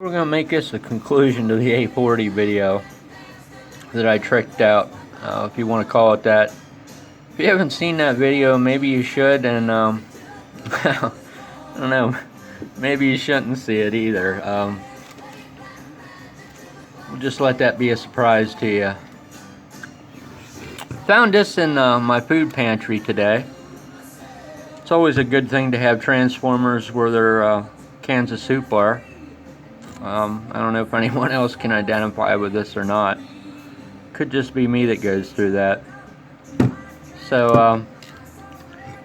We're going to make this the conclusion to the a-40 video that I tricked out, if you want to call it that. If you haven't seen that video, maybe you should, and I don't know, maybe you shouldn't see it either. We'll just let that be a surprise to you. Found this in my food pantry today. It's always a good thing to have transformers where their cans of soup are. I don't know if anyone else can identify with this or not. Could just be me that goes through that. So,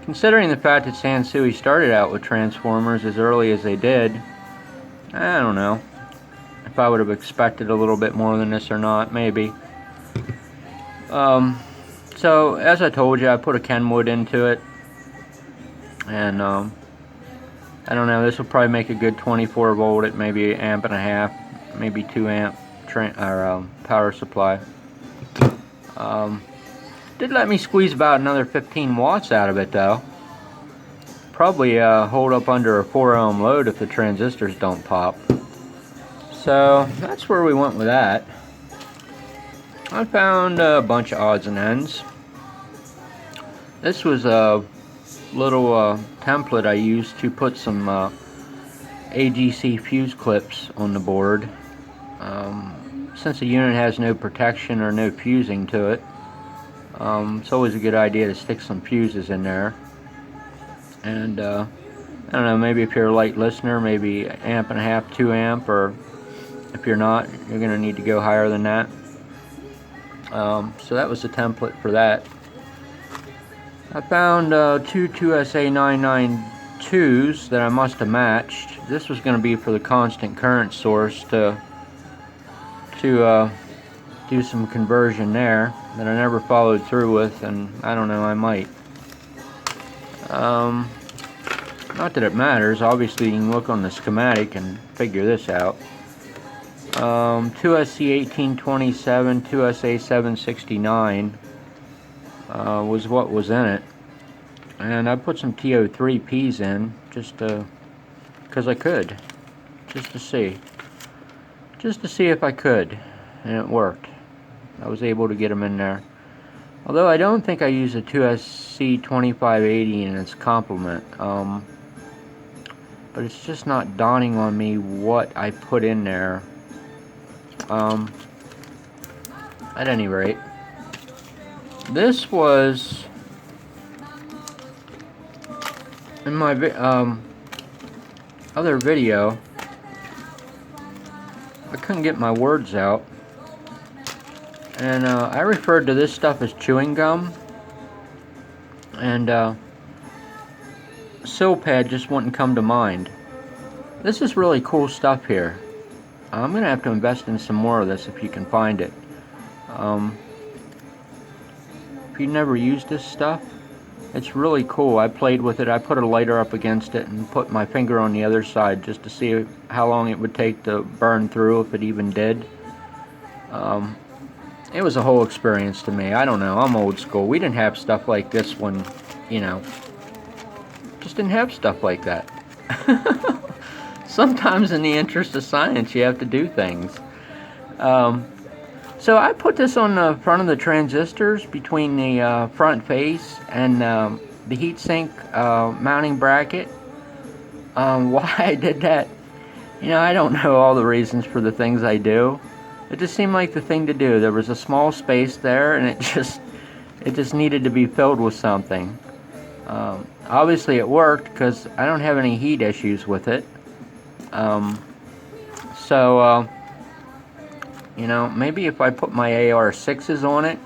considering the fact that Sansui started out with transformers as early as they did, I don't know if I would have expected a little bit more than this or not, maybe. So, as I told you, I put a Kenwood into it, and I don't know, this will probably make a good 24 volt at maybe 1.5 amps, maybe 2 amp power supply. Did let me squeeze about another 15 watts out of it though. Probably hold up under a 4 ohm load if the transistors don't pop. So that's where we went with that. I found a bunch of odds and ends. This was a little template I used to put some AGC fuse clips on the board. Since the unit has no protection or no fusing to it, it's always a good idea to stick some fuses in there. And I don't know, maybe if you're a light listener, maybe 1.5 amp, 2 amp, or if you're not, you're going to need to go higher than that. So that was the template for that. I found two 2SA992s that I must have matched. This was going to be for the constant current source to do some conversion there that I never followed through with, and I don't know, I might. Not that it matters. Obviously, you can look on the schematic and figure this out. 2SC1827, 2SA769 was what was in it, and I put some TO3Ps in just because I could, just to see if I could, and it worked. I was able to get them in there, although I don't think I used a 2SC2580 in its complement, but it's just not dawning on me what I put in there. At any rate, this was in my other video. I couldn't get my words out, and I referred to this stuff as chewing gum, and Silpad just wouldn't come to mind. This is really cool stuff here. I'm gonna have to invest in some more of this if you can find it. If you never used this stuff, it's really cool. I played with it. I put a lighter up against it and put my finger on the other side just to see how long it would take to burn through, if it even did. It was a whole experience to me. I don't know, I'm old school. We didn't have stuff like this when, you know, just didn't have stuff like that. Sometimes in the interest of science you have to do things. So I put this on the front of the transistors between the front face and the heatsink mounting bracket. Why I did that, you know, I don't know all the reasons for the things I do. It just seemed like the thing to do. There was a small space there, and it just needed to be filled with something. Obviously it worked because I don't have any heat issues with it. You know, maybe if I put my AR6s on it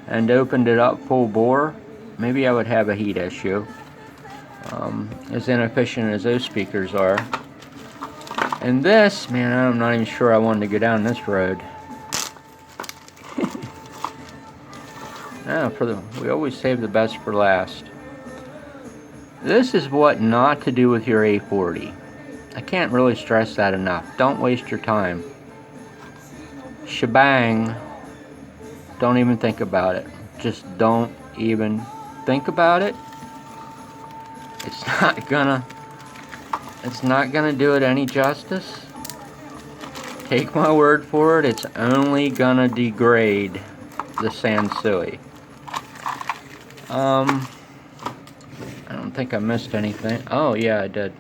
and opened it up full bore, maybe I would have a heat issue. As inefficient as those speakers are. And this, man, I'm not even sure I wanted to go down this road. We always save the best for last. This is what not to do with your a-40. I can't really stress that enough. Don't waste your time. Shebang. Don't even think about it. Just don't even think about it. It's not gonna do it any justice. take my word for it, it's only gonna degrade the Sansui. I don't think I missed anything. Oh yeah, I did.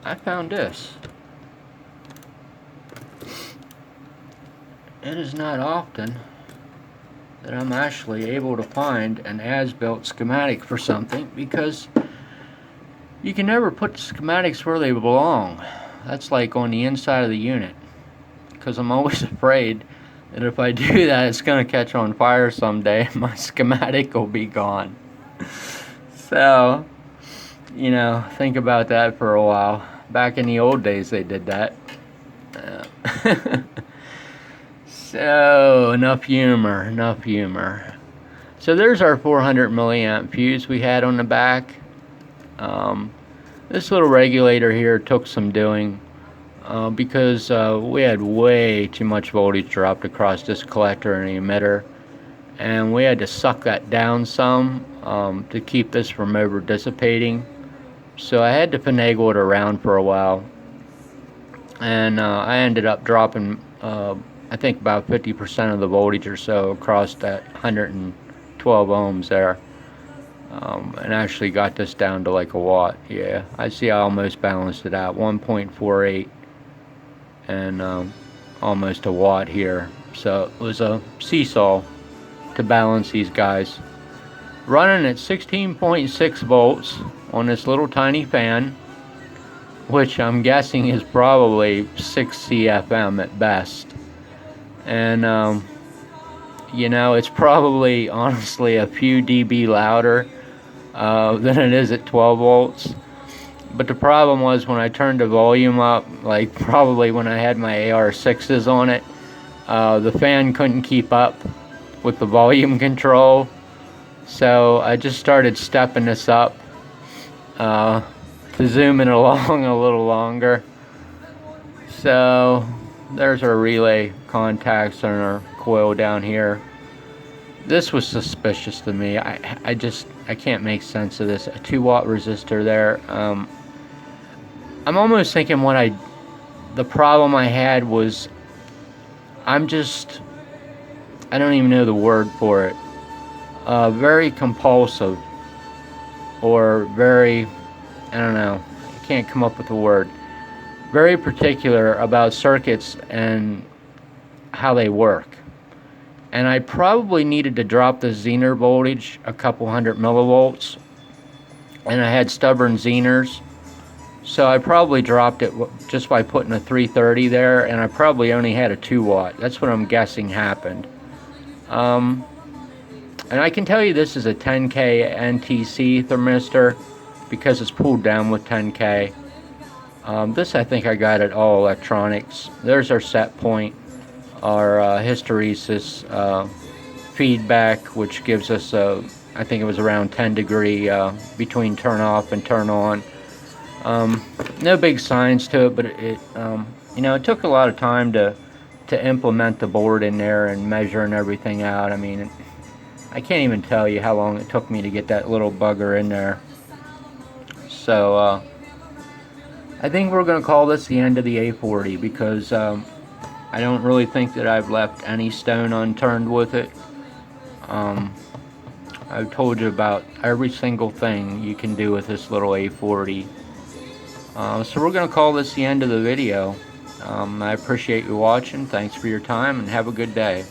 I found this. It is not often that I'm actually able to find an as-built schematic for something, because you can never put the schematics where they belong. That's like on the inside of the unit, because I'm always afraid that if I do that, it's going to catch on fire someday and my schematic will be gone. So, you know, think about that for a while. Back in the old days they did that. So, enough humor. So there's our 400 milliamp fuse we had on the back. This little regulator here took some doing because we had way too much voltage dropped across this collector and the emitter, and we had to suck that down some to keep this from over dissipating. So I had to finagle it around for a while, and I ended up dropping I think about 50% of the voltage or so across that 112 ohms there, and actually got this down to like a watt. Yeah, I see I almost balanced it out, 1.48 and almost a watt here. So it was a seesaw to balance these guys. Running at 16.6 volts on this little tiny fan, which I'm guessing is probably 6 CFM at best. And you know, it's probably honestly a few dB louder than it is at 12 volts. But the problem was when I turned the volume up, like probably when I had my AR6s on it, the fan couldn't keep up with the volume control. So I just started stepping this up to zoom it along a little longer. So there's our relay contacts and our coil down here. This was suspicious to me. I can't make sense of this. A 2-watt resistor there. I'm almost thinking the problem I had was I don't even know the word for it. Very compulsive, or very, I don't know, I can't come up with a word. Very particular about circuits and how they work. And I probably needed to drop the Zener voltage a couple hundred millivolts, and I had stubborn Zeners, so I probably dropped it just by putting a 330 there, and I probably only had a 2-watt. That's what I'm guessing happened. And I can tell you this is a 10K NTC thermistor because it's pulled down with 10K. This I think I got at All Electronics. There's our set point, our hysteresis feedback, which gives us I think it was around 10 degree between turn off and turn on. No big science to it, but it you know, it took a lot of time to implement the board in there and measuring everything out. I mean, I can't even tell you how long it took me to get that little bugger in there. So I think we're going to call this the end of the a-40, because I don't really think that I've left any stone unturned with it. I've told you about every single thing you can do with this little a-40. So we're going to call this the end of the video. I appreciate you watching. Thanks for your time, and have a good day.